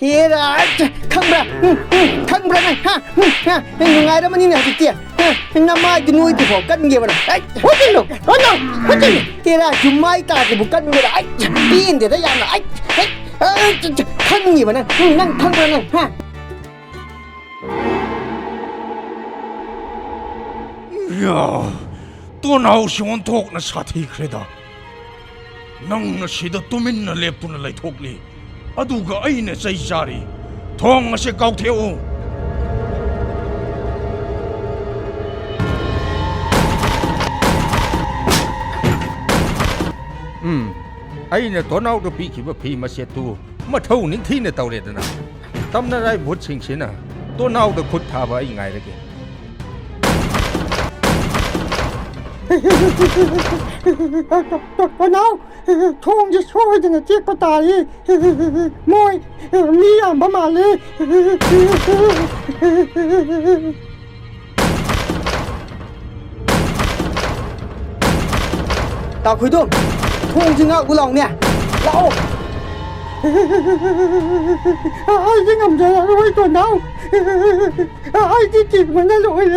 ꯍꯦꯔꯥ ꯈꯪꯕ꯭ꯔꯥ ꯈꯪꯕ꯭ꯔꯥ ꯅꯪ ꯅꯪ ꯅꯨꯡꯉꯥꯏꯔꯝꯃꯅꯤꯅꯦ ꯍꯧꯖꯤꯛꯇꯤ ꯅꯃꯥꯏꯗꯨ ꯅꯣꯏꯗ꯭ꯔꯤꯐꯥꯎ ꯀꯟꯒꯦꯕ ꯍꯣꯏ ꯍꯦꯔꯥ ꯖꯨꯃꯥꯏ ꯇꯥꯗ꯭ꯔꯤꯕꯨ ꯀꯟꯕꯗ ꯄꯦꯟꯗꯦꯗ ꯌꯥꯝꯅ ꯈꯪꯉꯤꯕ ꯅꯪ ꯈꯪꯕ꯭ꯔꯥ ꯅꯪ 야, 또 나오시온 독나 사태이 그래다. 낭나 시다 또민나 랩두나 라이 독리. 아두가 아이네 사이자리. 동아시 가우테오. 아이네 또 나오도 비키버 비마세투 마타우 닝티네 따오레드나. 땀나라이 못칭시나 또 나오도 곧 타봐 잉아이르게. nào thong chỉ xôi thì tiếc có tài môi mi à bấm mà lên tao khuyên tôi thong chừng ngạo của lòng nè lão ai chứ ngầm giờ rồi tuần nào ai chứ chịu mà nó rồi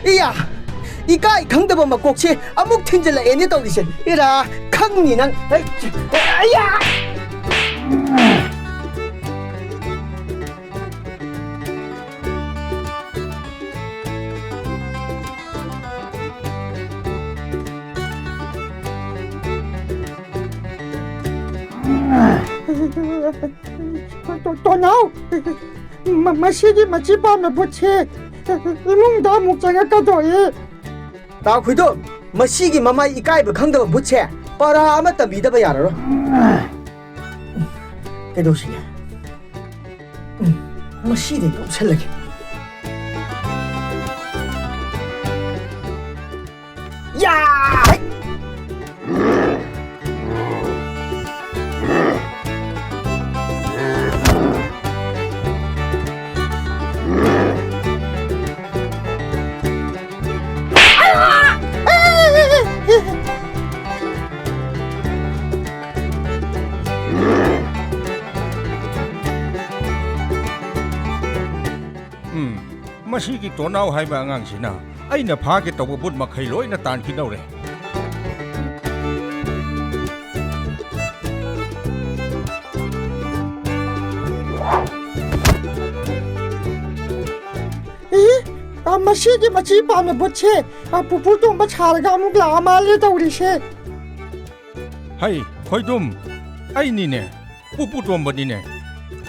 이야 이까이 강대범 막 꼭지 아무 튕질라 애니 떠리신 이라 강니는 아야 tuần nào mà xí đi mà chỉ ba mà bớt xe 이몽 다 목장에 까도이 tao khuyên tôi mà 시기 마마 이까이브 강대범 부채 빠라 아마따 믿어봐 야로 cái đồ gì mà xí thì cũng sẽ lấy ya 마시기 또 나오 하이바 앙앙시나 아이나 파게 떠고 붓 마카이 로이나 딴키 나오래. 마시기 마치 밤에 버체 부풀도 마차르가 아무가 아말레다 우리세 하이 거이돔 아이니네 뿌뿌돔 버니네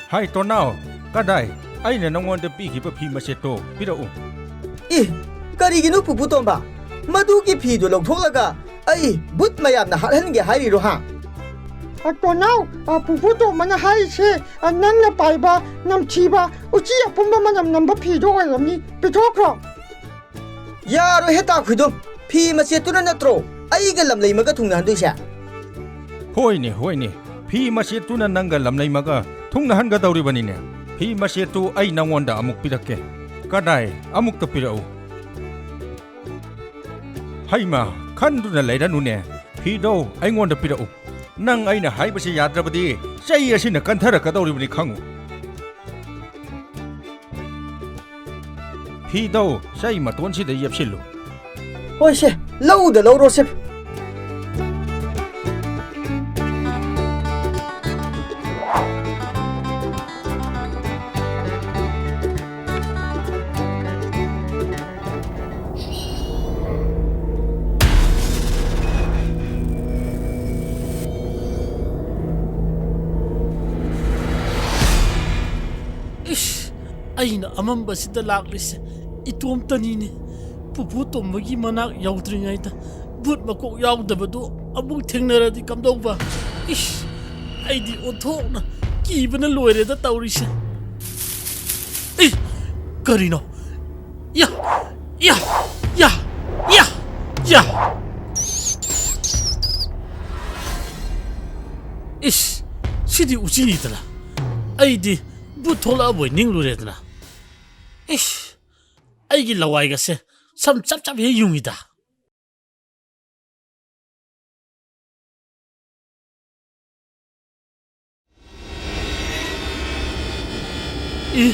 하이 또 나오 까다이 아이네 너원데 삐기버 비마세토 비라우 이 까리기누 부부똥바 마두기 피도 롱통라가 아이 붓 마얌나 하는 게 하리로 하 또나오 부풀도 만나 하이세 난나 빠이바 남치바 우찌야 뿜바만 남바 피도 알람이 비토크로 야로 했다 khuyên 피 마시에 뚜는 나트로 아이가 람레이마가 통나한도샤 호이니 호이니 비마세토나 난가 람라이마가 통나한가 다우리바니네 비마세토 아이 나원다 아묵 비라케 까다이 아묵도 비라우 하이마 칸두나 레라누네 비도 아이원다 비라우 낭 아이나 하이바시 야드라바디 사이야시나 칸타라 까다우리바니 캉우 피도 사이마 돈시다 옙실루 오이씨 lâu rồi xem ꯑꯩꯅ ꯑꯃꯝꯕꯁꯤꯗ ꯂꯥꯛꯂꯤꯁꯦ ꯏꯇꯣꯝꯇꯅꯤꯅꯦ ꯄꯨꯄꯨ ꯇꯣꯝꯕꯒꯤ ꯃꯅꯥꯛ ꯌꯧꯗ꯭ꯔꯤꯉꯩꯗ ꯕꯨꯠ ꯃꯀꯣꯛ ꯌꯥꯎꯗꯕꯗꯨ ꯑꯃꯨꯛ ꯊꯦꯡꯅꯔꯗꯤ ꯀꯝꯗꯧꯕ ꯏꯁ ꯑꯩꯗꯤ ꯑꯣꯟꯊꯣꯛꯅ ꯀꯤꯕꯅ ꯂꯣꯏꯔꯦꯗ ꯇꯧꯔꯤꯁꯦ ꯏ ꯀꯔꯤꯅꯣ ꯌꯥ ꯌꯥ ꯌꯥ ꯌꯥ ꯌꯥ 이씨, 시디 우진이더라. 아이디 부톨라 보이 닝루레더라. 이씨, 아이기 라와이가세 삼 짭짭해 용이다. ꯏ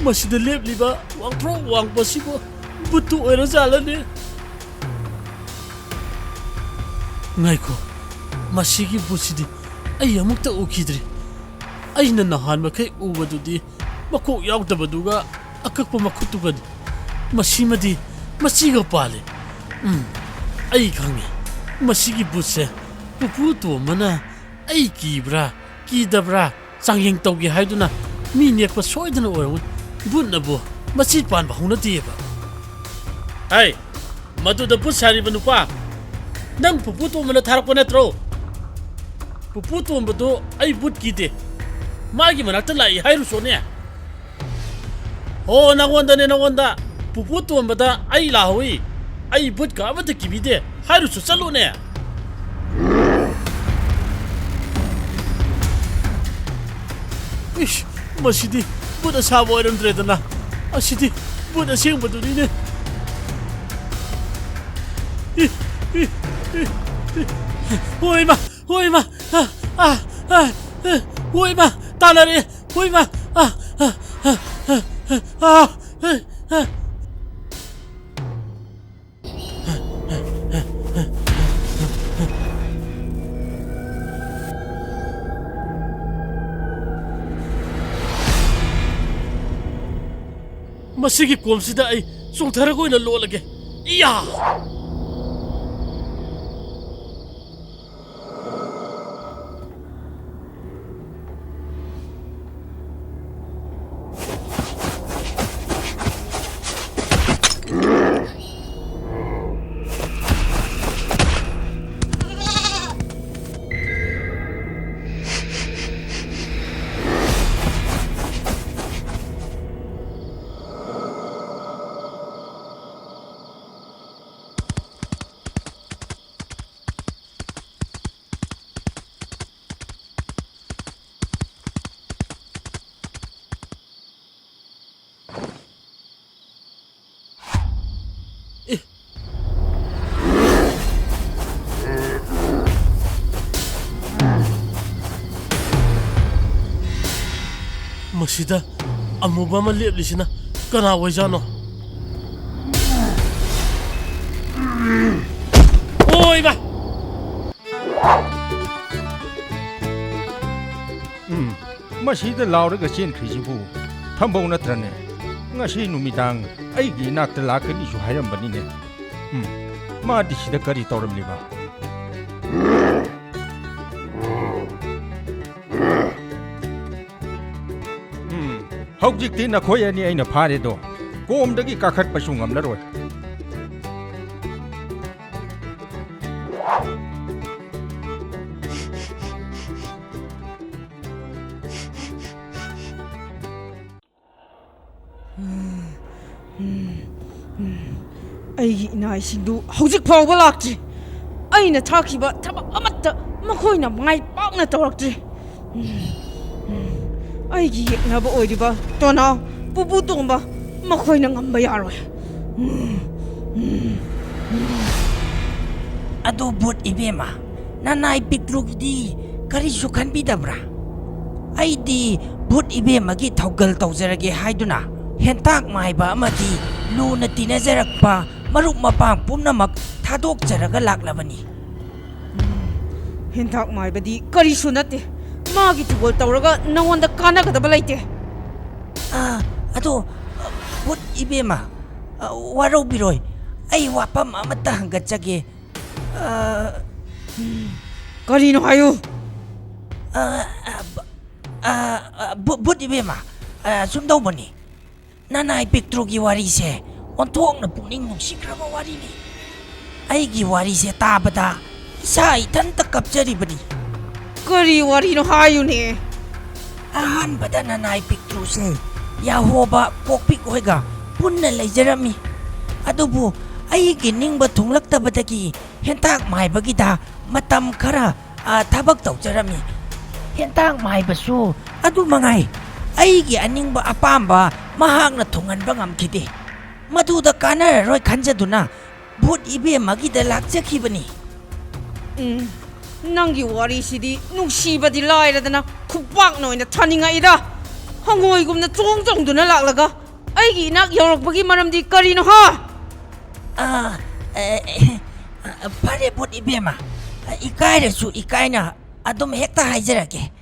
ꯃꯁꯤꯗ ꯂꯦꯞꯂꯤꯕ ꯋꯥꯡꯊ꯭ꯔꯣꯛ ꯋꯥꯡꯕꯁꯤꯕꯨ ꯕꯨꯠꯇꯨ ꯑꯣꯏꯔꯖꯥꯠꯂꯅꯦ ꯉꯥꯏꯈꯣ ꯃꯁꯤꯒꯤ ꯕꯨꯠꯁꯤꯗꯤ ꯑꯩ ꯑꯃꯨꯛꯇ ꯎꯈꯤꯗ꯭ꯔꯤ ꯑꯩꯅ ꯅꯍꯥꯟ ꯃꯈꯩ ꯎꯕꯗꯨꯗꯤ ꯃꯀꯣꯛ ꯌꯥꯎꯗꯕꯗꯨꯒ ꯑꯀꯛꯄ ꯃꯈꯨꯠꯇꯨꯒꯅꯤ ꯃꯁꯤꯃꯗꯤ ꯃꯆꯤꯒ ꯄꯥꯜꯂꯦ ꯑꯩ ꯈꯪꯉꯦ ꯃꯁꯤꯒꯤ ꯕꯨꯠꯁꯦ ꯄꯨꯄꯨ ꯇꯣꯝꯕꯅ ꯑꯩ ꯀꯤꯕ꯭ꯔꯥ ꯀꯤꯗꯕ꯭ꯔꯥ ꯆꯥꯡꯌꯦꯡ ꯇꯧꯒꯦ ꯍꯥꯏꯗꯨꯅ ꯃꯤ ꯅꯦꯛꯄ ꯁꯣꯏꯗꯅ ꯑꯣꯏꯔꯝꯒꯅꯤ ꯕꯨꯠꯅꯕꯨ ꯃꯆꯤ ꯄꯥꯟꯕ ꯍꯧꯅꯗꯦꯕ ꯍꯥꯏ ꯃꯗꯨꯗ ꯕꯨꯠ ꯁꯥꯔꯤꯕ ꯅꯨꯄꯥ ꯅꯪ ꯄꯨꯄꯨ ꯇꯣꯝꯕꯅ ꯊꯥꯔꯛꯄ ꯅꯠꯇ꯭ꯔꯣ ꯄꯨꯄꯨ ꯇꯣꯝꯕꯗꯣ ꯑꯩ ꯕꯨꯠ ꯀꯤꯗꯦ ꯃꯥꯒꯤ ꯃꯅꯥꯛꯇ ꯂꯥꯛꯏ ꯍꯥꯏꯔꯨꯁꯣꯅꯦ ꯍꯣ ꯅꯉꯣꯟꯗ ꯄꯨꯄꯨ ꯇꯣꯝꯕꯗ ꯑꯩ ꯂꯥꯛꯍꯧꯏ ꯑꯩ ꯕꯨꯠꯀ ꯑꯃꯠꯇ ꯀꯤꯕꯤꯗꯦ ꯍꯥꯏꯔꯨꯁꯨ ꯆꯠꯂꯨꯅꯦ 이씨, 마시디 부다 사보 이런 데라나 아시디 부다 시행 버들이네 호이마 호이마 따라리 호이마 मसीगी कोमसिदा आई चोंथरगो इन लोलगे इया मसीदा अमुबा में लेपलिसिना कना वैजानो ओय बा मसीदा लाउरगा चेनख्रिजिबु थंबौ नत्रने ngasi numitang aigi nakta lakani su hairambani ne ma disida kari tawramliba हौजिक्ति नखोय अनि आइना फारे दो कोमदगी काखत पसु ngamlaroi ꯑꯩꯒꯤ ꯏꯅꯥꯏꯁꯤꯡꯗꯨ ꯍꯧꯖꯤꯛ ꯐꯥꯎꯕ ꯂꯥꯛꯇ꯭ꯔꯤ ꯑꯩꯅ ꯊꯥꯈꯤꯕ ꯊꯕꯛ ꯑꯃꯠꯇ ꯃꯈꯣꯏꯅ ꯃꯥꯏ ꯄꯥꯛꯅ ꯇꯧꯔꯛꯇ꯭ꯔꯤ ꯑꯩꯒꯤ ꯌꯦꯛꯅꯕ ꯑꯣꯏꯔꯤꯕ ꯇꯣꯅꯥꯎ ꯄꯨꯄꯨ ꯇꯣꯝꯕ ꯃꯈꯣꯏꯅ ꯉꯝꯕ ꯌꯥꯔꯣꯏ ꯑꯗꯣ ꯕꯨꯠ ꯏꯕꯦꯝꯃ ꯅꯅꯥꯏ ꯄꯤꯛꯇ꯭ꯔꯨꯒꯤꯗꯤ ꯀꯔꯤꯁꯨ ꯈꯟꯕꯤꯗꯕ꯭ꯔꯥ ꯑꯩꯗꯤ ꯕꯨꯠ ꯏꯕꯦꯝꯃꯒꯤ ꯊꯧꯒꯜ ꯇꯧꯖꯔꯒꯦ ꯍꯥꯏꯗꯨꯅ ꯍꯦꯟꯇꯥꯛ ꯃꯥꯏꯕ ꯑꯃꯗꯤ ꯂꯨꯅ ꯇꯤꯟꯅꯖꯔꯛꯄ ꯃꯔꯨꯞ ꯃꯄꯥꯡ ꯄꯨꯝꯅꯃꯛ ꯊꯥꯗꯣꯛꯆꯔꯒ ꯂꯥꯛꯂꯕꯅꯤ ꯍꯦꯟꯇꯥꯛ ꯃꯥꯏꯕꯗꯤ ꯀꯔꯤꯁꯨ ꯅꯠꯇꯦ 마기 두고 떠오르가 너원다 까나가다 발라이테 ꯑꯗꯣ ꯕꯨꯠ ꯏꯕꯦꯝꯃ ꯋꯥꯔꯧꯕꯤꯔꯣꯏ ꯑꯩ ꯋꯥꯐꯝ ꯑꯃꯠꯇ ꯍꯪꯒꯠꯆꯒꯦ ꯀꯔꯤꯅꯣ ꯍꯥꯏꯌꯨ ꯕꯨꯠ ꯏꯕꯦꯝꯃ ꯁꯨꯝꯗꯧꯕꯅꯤ ꯅꯅꯥꯏ ꯄꯤꯛꯇ꯭ꯔꯨꯒꯤ ꯋꯥꯔꯤꯁꯦ ꯑꯣꯟꯊꯣꯛꯅ ꯄꯨꯛꯅꯤꯡ ꯅꯨꯡꯁꯤꯈ꯭ꯔꯕ ꯋꯥꯔꯤꯅꯤ ꯑꯩꯒꯤ ꯋꯥꯔꯤꯁꯦ ꯇꯥꯕꯗ ꯏꯁꯥ ꯏꯊꯟꯇ ꯀꯞꯆꯔꯤꯕꯅꯤ ꯀꯔꯤ ꯋꯥꯔꯤꯅꯣ ꯍꯥꯏꯌꯨꯅꯦ ꯑꯍꯥꯟꯕꯗ ꯅꯅꯥꯏ ꯄꯤꯛꯇ꯭ꯔꯨꯁꯦ ꯌꯥꯍꯣꯕ ꯄꯣꯛꯄꯤꯛ ꯍꯣꯏꯒ ꯄꯨꯟꯅ ꯂꯩꯖꯔꯝꯃꯤ ꯑꯗꯨꯕꯨ ꯑꯩꯒꯤ ꯅꯤꯡꯕ ꯊꯨꯡꯂꯛꯇꯕꯗꯒꯤ ꯍꯦꯟꯇꯥꯛ ꯃꯥꯏꯕꯒꯤꯗ ꯃꯇꯝ ꯈꯔ ꯊꯕꯛ ꯇꯧꯖꯔꯝꯃꯤ ꯍꯦꯟꯇꯥꯛ ꯃꯥꯏꯕꯁꯨ ꯑꯗꯨ ꯃꯉꯥꯏ ꯑꯩꯒꯤ ꯑꯅꯤꯡꯕ ꯑꯄꯥꯝꯕ ꯃꯍꯥꯛꯅ ꯊꯨꯡꯍꯟꯕ ꯉꯝꯈꯤꯗꯦ ꯃꯗꯨꯗ ꯀꯥꯟꯅꯔꯔꯣꯏ ꯈꯟꯖꯗꯨꯅ ꯚꯨꯠ ꯏꯕꯦꯝꯃꯒꯤꯗ ꯂꯥꯛꯆꯈꯤꯕꯅꯤ ꯅꯪꯒꯤ ꯋꯥꯔꯤꯁꯤꯗꯤ ꯅꯨꯡꯁꯤꯕꯗꯤ ꯂꯥꯏꯔꯗꯅ ꯈꯨꯄꯥꯛꯅ ꯑꯣꯏꯅ ꯊꯥꯅꯤꯡꯉꯛꯏꯗ ꯍꯪꯉꯣꯏꯒꯨꯝꯅ ꯆꯣꯡ ꯆꯣꯡꯗꯨꯅ ꯂꯥꯛꯂꯒ ꯑꯩꯒꯤ ꯏꯅꯥꯛ ꯌꯧꯔꯛꯄꯒꯤ ꯃꯔꯝꯗꯤ ꯀꯔꯤꯅꯣ ꯍꯥ? ꯐꯔꯦ ꯕꯨꯠ ꯏꯕꯦꯝꯃ, ꯏꯀꯥꯏꯔꯁꯨ ꯏꯀꯥꯏꯅ ꯑꯗꯨꯝ ꯍꯦꯛꯇ ꯍꯥꯏꯖꯔꯒꯦ.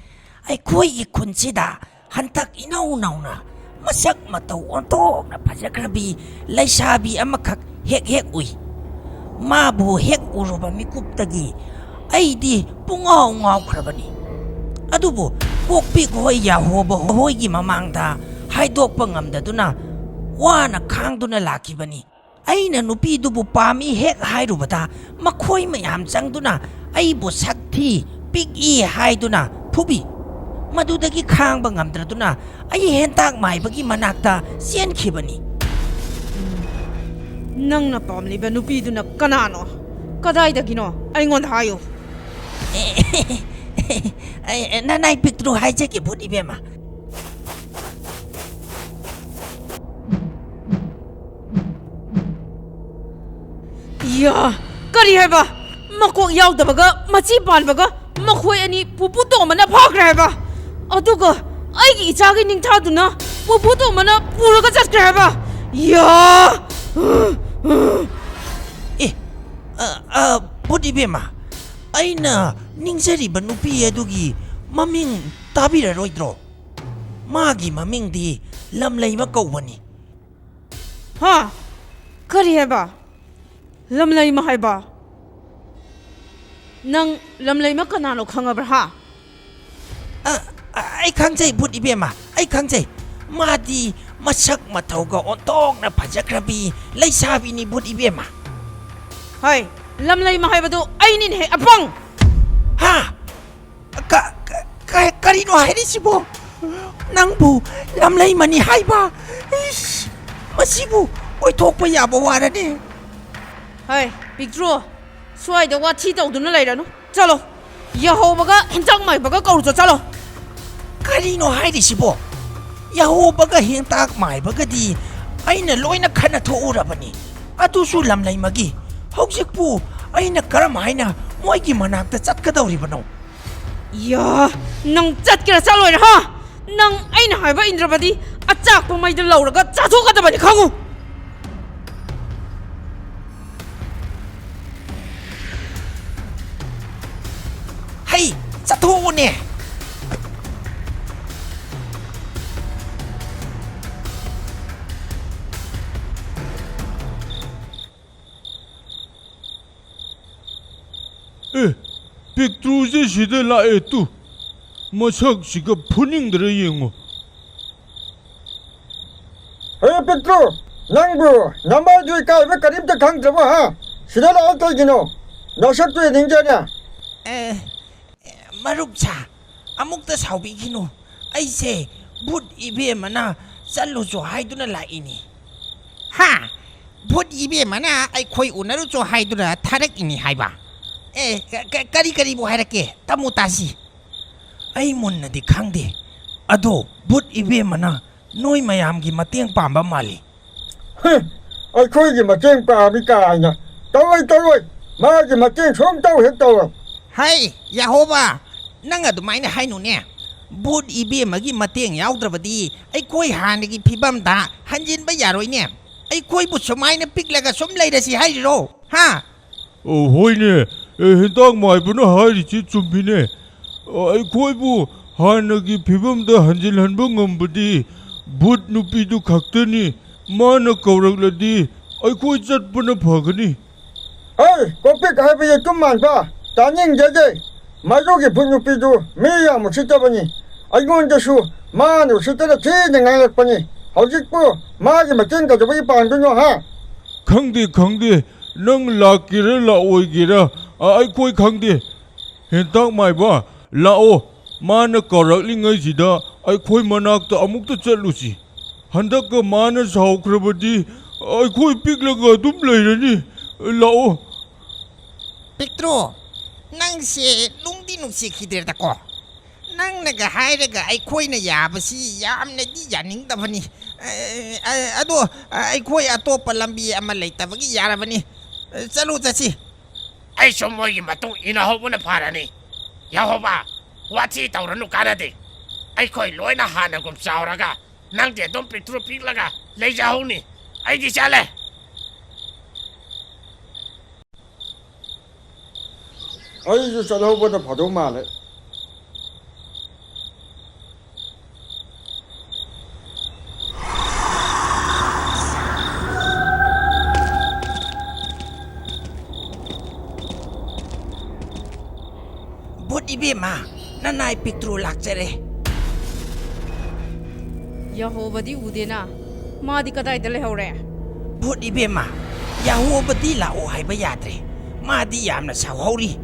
ꯑꯩꯈꯣꯏꯒꯤ ꯈꯨꯟꯁꯤꯗ ꯍꯟꯇꯛ ꯏꯅꯧ ꯅꯧꯅ ꯃꯁꯛ ꯃꯇꯧ ꯑꯣꯟꯊꯣꯛꯅ ꯐꯖꯈ꯭ꯔꯕꯤ ꯂꯩꯁꯥꯕꯤ ꯑꯃꯈꯛ ꯍꯦꯛ ꯍꯦꯛ ꯎꯏ. ꯃꯥꯕꯨ ꯍꯦꯛ ꯎꯔꯨꯕ ꯃꯤꯀꯨꯞꯇꯒꯤ ꯑꯩꯗꯤ ꯄꯨꯡꯉꯥꯎ ꯉꯥꯎꯈ꯭ꯔꯕꯅꯤ. ꯑꯗꯨꯕꯨ ꯀꯣꯛꯄꯤ ꯍꯣꯏ ꯌꯥꯍꯣꯕ ꯍꯣꯏꯒꯤ ꯃꯃꯥꯡꯗ ꯍꯥꯏꯗꯣꯛꯄ ꯉꯝꯗꯗꯨꯅ ꯋꯥꯅ ꯈꯥꯡꯗꯨꯅ ꯂꯥꯛꯈꯤꯕꯅꯤ. ꯑꯩꯅ ꯅꯨꯄꯤꯗꯨꯕꯨ ꯄꯥꯝꯃꯤ ꯍꯦꯛ ꯍꯥꯏꯔꯨꯕꯗ ꯃꯈꯣꯏ ꯃꯌꯥꯝ ꯆꯪꯗꯨꯅ ꯑꯩꯕꯨ ꯁꯛꯊꯤ ꯄꯤꯛꯏ ꯍꯥꯏꯗꯨꯅ ꯐꯨꯕꯤ. ꯃꯗꯨꯗꯒꯤ ꯈꯥꯡꯕ ꯉꯝꯗ꯭ꯔꯗꯨꯅ ꯑꯩ ꯍꯦꯟꯇꯥꯛ ꯃꯥꯏꯕꯒꯤ ꯃꯅꯥꯛꯇ ꯆꯦꯟꯈꯤꯕꯅꯤ. ꯅꯪꯅ ꯄꯥꯝꯂꯤꯕ ꯅꯨꯄꯤꯗꯨꯅ ꯀꯅꯥꯅꯣ? ꯀꯗꯥꯏꯗꯒꯤꯅꯣ? ꯑꯩꯉꯣꯟꯗ ꯍꯥꯏꯌꯨ. ꯅꯅꯥꯏ ꯄꯤꯛꯇ꯭ꯔꯨ ꯍꯥꯏꯖꯒꯦ ꯕꯨꯠ ꯏꯕꯦꯝꯃ. ꯌꯥ, ꯀꯔꯤ ꯍꯥꯏꯕ? ꯃꯀꯣꯛ ꯌꯥꯎꯗꯕꯒ ꯃꯆꯤ ꯄꯥꯟꯕꯒ ꯃꯈꯣꯏ ꯑꯅꯤ ꯄꯨꯄꯨ ꯇꯣꯝꯕꯅ ꯐꯥꯈ꯭ꯔꯦ ꯍꯥꯏꯕ? ꯑꯗꯨꯒ ꯑꯩꯒꯤ ꯏꯆꯥꯒꯤ ꯅꯤꯡꯊꯥꯗꯨꯅ ꯄꯨꯄꯨ ꯇꯣꯝꯕꯅ ꯄꯨꯔꯒ ꯆꯠꯈ꯭ꯔꯦ ꯍꯥꯏꯕ? ꯌꯥ! ꯕꯨꯠ ꯏꯕꯦꯝꯃ, ꯑꯩꯅ ꯅꯤꯡꯖꯔꯤꯕ ꯅꯨꯄꯤ ꯑꯗꯨꯒꯤ ꯃꯃꯤꯡ ꯇꯥꯕꯤꯔꯔꯣꯏꯗ꯭ꯔꯣ? ꯃꯥꯒꯤ ꯃꯃꯤꯡꯗꯤ ꯂꯝꯂꯩꯃ ꯀꯧꯕꯅꯤ. ꯍꯥ? ꯀꯔꯤ ꯍꯥꯏꯕ? ꯂꯝꯂꯩꯃ ꯍꯥꯏꯕ? ꯅꯪ ꯂꯝꯂꯩꯃ ꯀꯅꯥꯅꯣ ꯈꯪꯉꯕ꯭ꯔꯥ ꯍꯥ? ꯑꯩ ꯈꯪꯖꯩ ꯕꯨꯠ ꯏꯕꯦꯝꯃ, ꯑꯩ ꯈꯪꯖꯩ. ꯃꯥꯗꯤ ꯃꯁꯛ ꯃꯇꯧꯒ ꯑꯣꯟꯊꯣꯛꯅ ꯐꯖꯈ꯭ꯔꯕꯤ ꯂꯩꯁꯥꯕꯤꯅꯤ ꯕꯨꯠ ꯏꯕꯦꯝꯃ. ꯍꯣꯏ, ꯂꯝꯂꯩꯃ ꯍꯥꯏꯕꯗꯨ ꯑꯩꯅꯤꯅꯦꯍꯦ ꯑꯄꯪ! ꯍꯥ? ꯀꯔꯤꯅꯣ ꯍꯥꯏꯔꯤꯁꯤꯕꯣ? ꯅꯪꯕꯨ ꯂꯝꯂꯩꯃꯅꯤ ꯍꯥꯏꯕ? ꯏꯁ, ꯃꯁꯤꯕꯨ ꯑꯣꯏꯊꯣꯛꯄ ꯌꯥꯕ ꯋꯥꯔꯅꯦ. ꯍꯣꯏ, ꯄꯤꯛꯇ꯭ꯔꯨ, ꯁ꯭ꯋꯥꯏꯗ ꯋꯥꯊꯤ ꯇꯧꯗꯨꯅ ꯂꯩꯔꯅꯨ. ꯆꯠꯂꯣ, ꯌꯥꯍꯧꯕꯒ ꯍꯦꯟꯇꯥꯛ ꯃꯥꯏꯕꯒ ꯀꯧꯔꯨꯆꯣ, ꯆꯠꯂꯣ. ꯀꯔꯤꯅꯣ ꯍꯥꯏꯔꯤꯁꯤꯕꯣ? ꯌꯥꯍꯣꯕꯒ ꯍꯦꯟꯇꯥꯛ ꯃꯥꯏꯕꯒꯗꯤ ꯑꯩꯅ ꯂꯣꯏꯅ ꯈꯟꯅ ꯊꯣꯛꯎꯔꯕꯅꯤ. ꯑꯗꯨꯁꯨ ꯂꯝꯂꯩꯃꯒꯤ. ꯍꯧꯖꯤꯛꯄꯨ ꯑꯩꯅ ꯀꯔꯝ ꯍꯥꯏꯅ ꯃꯣꯏꯒꯤ ꯃꯅꯥꯛꯇ ꯆꯠꯀꯗꯧꯔꯤꯕꯅꯣ? ꯌꯥ, ꯅꯪ ꯆꯠꯀꯦꯔꯥ ꯆꯠꯂꯣꯏꯔꯥ ꯍꯥ? ꯅꯪ ꯑꯩꯅ ꯍꯥꯏꯕ ꯏꯟꯗ꯭ꯔꯕꯗꯤ ꯑꯆꯥꯛꯄ ꯃꯩꯗ ꯂꯧꯔꯒ ꯆꯥꯊꯣꯛꯀꯗꯕꯅꯤ, ꯈꯪꯉꯨ. ꯍꯩ, ꯆꯠꯊꯣꯛꯎꯅꯦ. ꯄꯤꯛꯇ꯭ꯔꯨꯁꯦ ꯁꯤꯗ ꯂꯥꯛꯑꯦ ꯇꯨ. ꯃꯁꯛꯁꯤꯒ ꯐꯨꯅꯤꯡꯗ꯭ꯔ ꯌꯦꯡꯉꯣ. ꯍꯦ ꯄꯤꯛꯇ꯭ꯔꯨ, ꯅꯪꯕꯨ ꯅꯃꯥꯏꯗꯨ ꯏꯀꯥꯏꯕ ꯀꯔꯤꯝꯇ ꯈꯪꯗ꯭ꯔꯕ ꯍꯥ? ꯁꯤꯗ ꯂꯥꯛꯑꯣ ꯀꯩꯒꯤꯅꯣ? ꯅꯁꯛꯇꯨ ꯌꯦꯡꯅꯤꯡꯖꯅꯦ. ꯃꯔꯨꯞꯁꯥ, ꯑꯃꯨꯛꯇ ꯁꯥꯎꯕꯤꯈꯤꯅꯨ. ꯑꯩꯁꯦ ꯕꯨꯠ ꯏꯕꯦꯝꯃꯅ ꯆꯠꯂꯨꯆꯣ ꯍꯥꯏꯗꯨꯅ ꯂꯥꯛꯏꯅꯤ. ꯍꯥ? ꯕꯨꯠ ꯏꯕꯦꯝꯃꯅ ꯑꯩꯈꯣꯏ ꯎꯅꯔꯨꯆꯣ ꯍꯥꯏꯗꯨꯅ ꯊꯥꯔꯛꯏꯅꯤ ꯍꯥꯏꯕ? ꯀꯔꯤꯕꯨ ꯍꯥꯏꯔꯛꯀꯦ? ꯇꯝꯃꯨ ꯇꯥꯁꯤ. ꯑꯩ ꯃꯨꯟꯅꯗꯤ ꯈꯪꯗꯦ. ꯑꯗꯣ ꯕꯨꯠ ꯏꯕꯦꯝꯃꯅ ꯅꯣꯏ ꯃꯌꯥꯝꯒꯤ ꯃꯇꯦꯡ ꯄꯥꯡꯕ ꯃꯥꯜꯂꯤ. ꯑꯩꯈꯣꯏꯒꯤ ꯃꯇꯦꯡ ꯄꯥꯡꯕꯤ ꯀꯥꯏꯅ. ꯇꯧꯔꯣꯏ. ꯃꯥꯒꯤ ꯃꯇꯦꯡ ꯁꯨꯡꯇꯧ ꯍꯦꯛ ꯇꯧꯔꯣꯏ. ꯍꯩ, ꯌꯥꯍꯣꯕ, ꯅꯪ ꯑꯗꯨꯃꯥꯏꯅ ꯍꯥꯏꯅꯨꯅꯦ. ꯕꯨꯠ ꯏꯕꯦꯝꯃꯒꯤ ꯃꯇꯦꯡ ꯌꯥꯎꯗ꯭ꯔꯕꯗꯤ ꯑꯩꯈꯣꯏ ꯍꯥꯟꯅꯒꯤ ꯐꯤꯕꯝꯗ ꯍꯟꯖꯤꯟꯕ ꯌꯥꯔꯣꯏꯅꯦ. ꯑꯩꯈꯣꯏꯕꯨ ꯁꯨꯃꯥꯏꯅ ꯄꯤꯛꯂꯒ ꯁꯨꯝ ꯂꯩꯔꯁꯤ ꯍꯥꯏꯔꯤꯔꯣ? ꯍꯥ? ꯍꯣꯏꯅꯦ, ꯍꯦꯟꯇꯥꯛ ꯃꯥꯏꯕꯅ ꯍꯥꯏꯔꯤꯁꯤ ꯆꯨꯝꯃꯤꯅꯦ. ꯑꯩꯈꯣꯏꯕꯨ ꯍꯥꯟꯅꯒꯤ ꯐꯤꯕꯝꯗ ꯍꯟꯖꯤꯜꯍꯟꯕ ꯉꯝꯕꯗꯤ ꯕꯨꯠ ꯅꯨꯄꯤꯗꯨ ꯈꯛꯇꯅꯤ. ꯃꯥꯅ ꯀꯧꯔꯛꯂꯗꯤ ꯑꯩꯈꯣꯏ ꯆꯠꯄꯅ ꯐꯒꯅꯤ. ꯍꯦ, ꯀꯣꯛꯄꯤꯛ ꯍꯥꯏꯕ ꯌꯦꯇꯨꯝ ꯃꯥꯟꯕ, ꯇꯥꯅꯤꯡꯖꯗꯦ. ꯃꯗꯨꯒꯤ ꯚꯨꯠ ꯅꯨꯄꯤꯗꯨ ꯃꯤ ꯌꯥꯝ ꯎꯁꯤꯠꯇꯕꯅꯤ. ꯑꯩꯉꯣꯟꯗꯁꯨ ꯃꯥꯅ ꯎꯁꯤꯠꯇꯅ ꯊꯤꯅ ꯉꯥꯡꯂꯛꯄꯅꯤ. ꯍꯧꯖꯤꯛꯄꯨ ꯃꯥꯒꯤ ꯃꯇꯦꯡ ꯀꯩꯗꯧꯕꯒꯤ ꯄꯥꯡꯗꯣꯏꯅꯣ ꯍꯥ? ꯈꯪꯗꯦ. ꯅꯪ ꯂꯥꯛꯀꯦꯔꯥ ꯂꯥꯛꯑꯣꯏꯒꯦꯔꯥ ꯑꯩꯈꯣꯏ ꯈꯪꯗꯦ. ꯍꯦꯟꯇꯥꯛ ꯃꯥꯏꯕ, ꯂꯥꯛꯑꯣ. ꯃꯥꯅ ꯀꯧꯔꯛꯂꯤꯉꯩꯁꯤꯗ ꯑꯩꯈꯣꯏ ꯃꯅꯥꯛꯇ ꯑꯃꯨꯛꯇ ꯆꯠꯂꯨꯁꯤ. ꯍꯟꯗꯛꯀ ꯃꯥꯅ ꯁꯥꯎꯈ꯭ꯔꯕꯗꯤ ꯑꯩꯈꯣই ꯄꯤꯛꯂꯒ ꯑꯗꯨꯝ ꯂꯩꯔꯅꯤ. ꯂꯥꯛꯑꯣ. ꯄꯤꯛꯇ꯭ꯔꯨ, ꯅꯪꯁꯦ ꯅꯨꯡꯗꯤ ꯅꯨꯡꯁꯤꯈꯤꯗ꯭ꯔꯦꯗꯀꯣ. ꯅꯪꯅꯒ ꯍꯥꯏꯔꯒ ꯑꯩꯈꯣꯏꯅ ꯌꯥꯕꯁꯤ ꯌꯥꯝꯅꯗꯤ ꯌꯥꯅꯤꯡꯗꯕꯅꯤ. ꯑꯗꯣ ꯑꯩꯈꯣꯏ ꯑꯇꯣꯞꯄ ꯂꯝꯕꯤ ꯑꯃ ꯂꯩꯇꯕꯒꯤ ꯌꯥꯔꯕꯅꯤ. ꯆꯠꯁꯤ. ꯑꯩꯁꯨ ꯃꯣꯏꯒꯤ ꯃꯇꯨꯡ ꯏꯟꯅꯍꯧꯕꯅ ꯐꯔꯅꯤ. ꯌꯥꯍꯣꯕ, ꯋꯥꯊꯤ ꯇꯧꯔꯅꯨ, ꯀꯥꯟꯅꯗꯦ. ไอ้ค่อยลอยนะหานะกุมเจ้าละกะนั่งเดี๋ยวต้องปิดธุรกิจละกะเลยจะห้องนี่ไอ้ดิฉันเลย 아이고 저러고보다 바로 말해. Bút đi bia mà Nó này bị trù lạc chạy đây Yahovadi udena. Madi kadai dale hore. Bút đi bia mà Yahovadi là ô hay bây giờ đây Mà đi giảm là sao hầu đi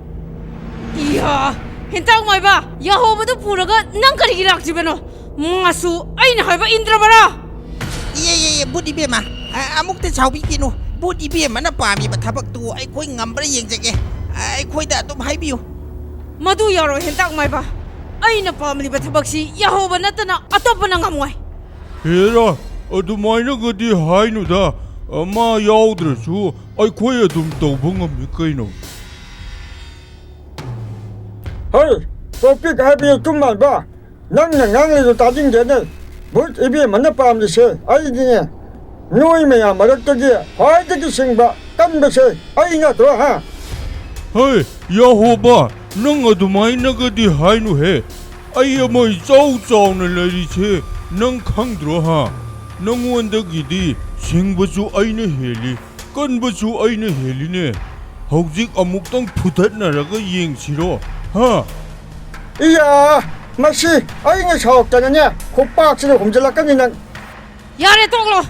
Iya, hintang mai ba. Yahovadu puraga nang kari girak jibeno. Masu aina hai ba Indra bara. Iya bút đi bia mà Amuk tên sao bị kia nụ Bút đi bia mà nó bà mì bà thả bạc tù Ai khôi ngầm bà yên chạy kì Ai khôi đã tôm hay biểu Madu yaro hintang mai ba. Aina pamli ba thabaksi Yahova natana atopa na ngamwai. Hera, adumaina gadi hainu da. Ma yaudresu, ai khoi adum tawba ngammi kaino. Hey, topic hai bây tum mal ba. Nang ngang le ta jing je ne. But ibi man na pam je se. Ai ji ne. Noi me ya marak ta ji. Hai ta ki sing ba. Kan ba se. Ai na to ha. Hey, Yahoba, nang adumaina gadi hainu he. Ai amai chau na lari che. Nang khangdro ha. Nang wanda gidi singbasu aina heli. Kanbasu aina heli ne. Hojik amuktang phutat na raga yengsiro. Ha. Iya, masih ai nge chok ta ne. Khopak se hom jala kan ni nang. Yare toklo.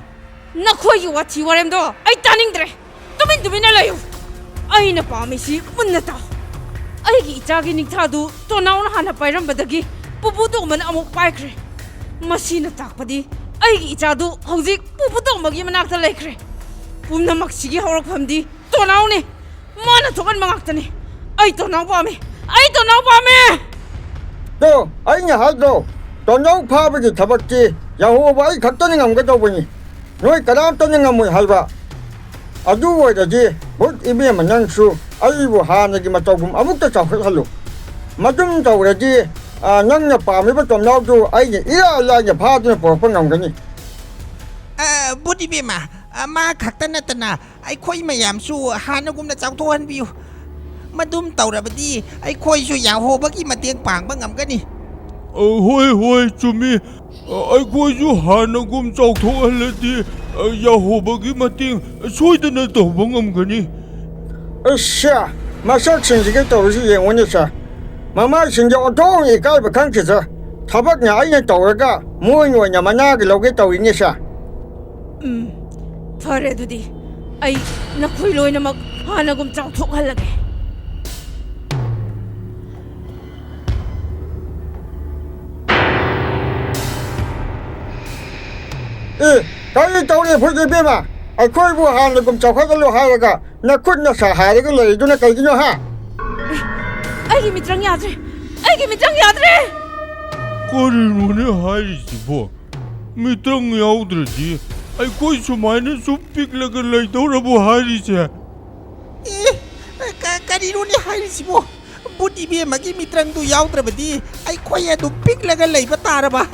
Na khoi yu wathi warem do. Ai taning dre. Tumin na layo. Aina pamisi munna ta. Ai gi chagi ning thadu to naun hana pairam badagi. Pupu to man amuk paikre. Masina takpadi. Ai gi chadu hojik pupu to magi manak ta laikre. Pumna maksigi horak phamdi. To nauni. Mana thokan mangaktani. Ai to naw pami. Ai to naw pami. Do, ai nge hai do. To nau pha ba ji thabak ji. Yahova ai khat ta ni ngam ga do ba ni. Noi kadam ta ni ngam mui hai ba. Adu wa da ji. But ibi man nang su. Ai bu ha na gi ma to bum amuk ta chaw khat halu. Madum to da ji. Nang na pa mi ba to nau du ai ni ira la ya pha tu po pa ngam ga ni. Bút đi bia mà Mà khắc tân na Ai khôi mà giảm su Hà nó cũng đã cháu thô hân biểu Mà đùm tàu ra bà đi Ai khôi su Yahovah ki mà tiếng bảng bà ngầm cái ni Hoi chumi. Ai khoi ju hanagum chau tho halati. Yahoba gi mating soidana tawba ngamgani. Sha, ma sak sing ji ge to ji yen woni sa. Mama sing jo to yi kai ba khang chi sa. Thabak nya ai nya to ra ga. Moi ngoi nya mana ge lo ge to yi ni sa. Fare dudi. Ai na khoi loi na mag hanagum chau thok halage. Cái tàu này phải đi bên mà, ai khơi vua hàng là cùng cháu khác cái lô hai là cả, nó quên nó xả hại cái lời cho nó cái nhau ha. Ai gi mitrang yadre. Ai gi mitrang yadre. Karino ne haisi bo. Mitrang yaudredi. Ai khoi sumaina supik laga lai tora bo harise. Cái đi hay gì bố Bút đi bia mà cái mì trăng tu yau tra bà đi Ai khôi ya tu pick là cái lấy bà ta ra bà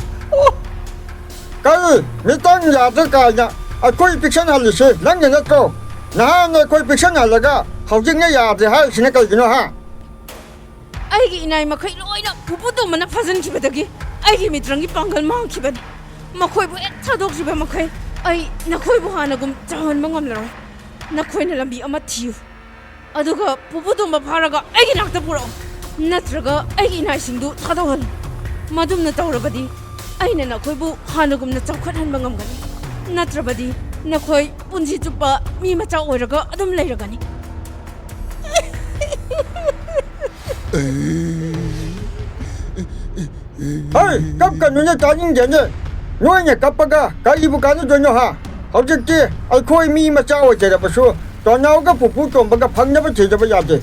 Cái mi tăng nhà thế cái nhà, ai khơi bị sanh hại gì, lăng nhà nó câu, na này khơi bị sanh hại là cả, hậu sinh cái nhà thì hay xin cái nhau ha. Ai gi nai ma khai loi na pupu to mana phazan ki badagi. Ai gi mitrang gi pangal mang ki bani. Ma khoi bu thadok ji ba ma khai. Ai na khoi bu hanagum chawan mangam la. Na khoi na lambi ama thiu. Aduga pupu to ma pharaga ai gi nakta puro. Natraga ai gi nai singdu thadok. Madum na tawrabadi. Ai na khoi bu hanagum na chawkhat han mangam gani. Natrabadi na khoi punji chupa mi ma chaw oiraga adum leiragani. Hey, cấp cần nó ta những gì nhỉ? Nói nhỉ cấp ba cái gì bu cái nó cho nhau ha. Hậu sinh kia, ai khơi mi mà cháu ở đây là bao số, toàn nhau cái phụ tôm ba cái phăng nhau chỉ cho bây giờ chứ.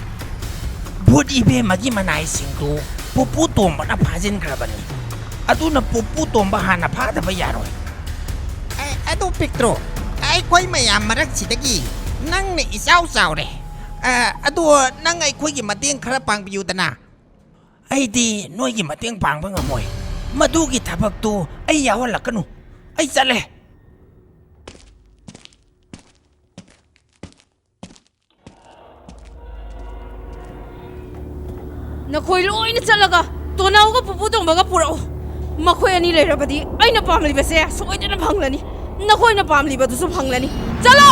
Bút đi bia mà cái mà này sinh tu Pupu tôm bà nó phá dân kra bà ni Adu na pupu tôm bà hà na phá ta bà ya rồi Adu Petro Ai khôi mà yam mà rắc chỉ ta ki Nang này sao sao đây Adu nang ai khôi ki mà tiếng khra pang biu ta na Ai đi nói ki mà tiếng pang bà ngà mồi ꯃꯗꯨꯒꯤ ꯊꯕꯛꯇꯨ ꯑꯩ ꯌꯥꯎꯍꯜꯂꯛꯀꯅꯨ ꯑꯩ ꯆꯠꯂꯦ ꯅꯈꯣꯏ ꯂꯣꯏꯅ ꯆꯠꯂꯒ ꯇꯣꯅꯥꯎꯒ ꯄꯨꯄꯨ ꯇꯣꯝꯕꯒ ꯄꯨꯔꯛꯎ ꯃꯈꯣꯏ ꯑꯅꯤ ꯂꯩꯔꯕꯗꯤ ꯑꯩꯅ ꯄꯥꯝꯂꯤꯕꯁꯦ ꯁꯣꯏꯗꯅ ꯐꯪꯂꯅꯤ ꯅꯈꯣꯏꯅ ꯄꯥꯝꯂꯤꯕꯗꯨꯁꯨ ꯐꯪꯂꯅꯤ ꯆꯠꯂꯣ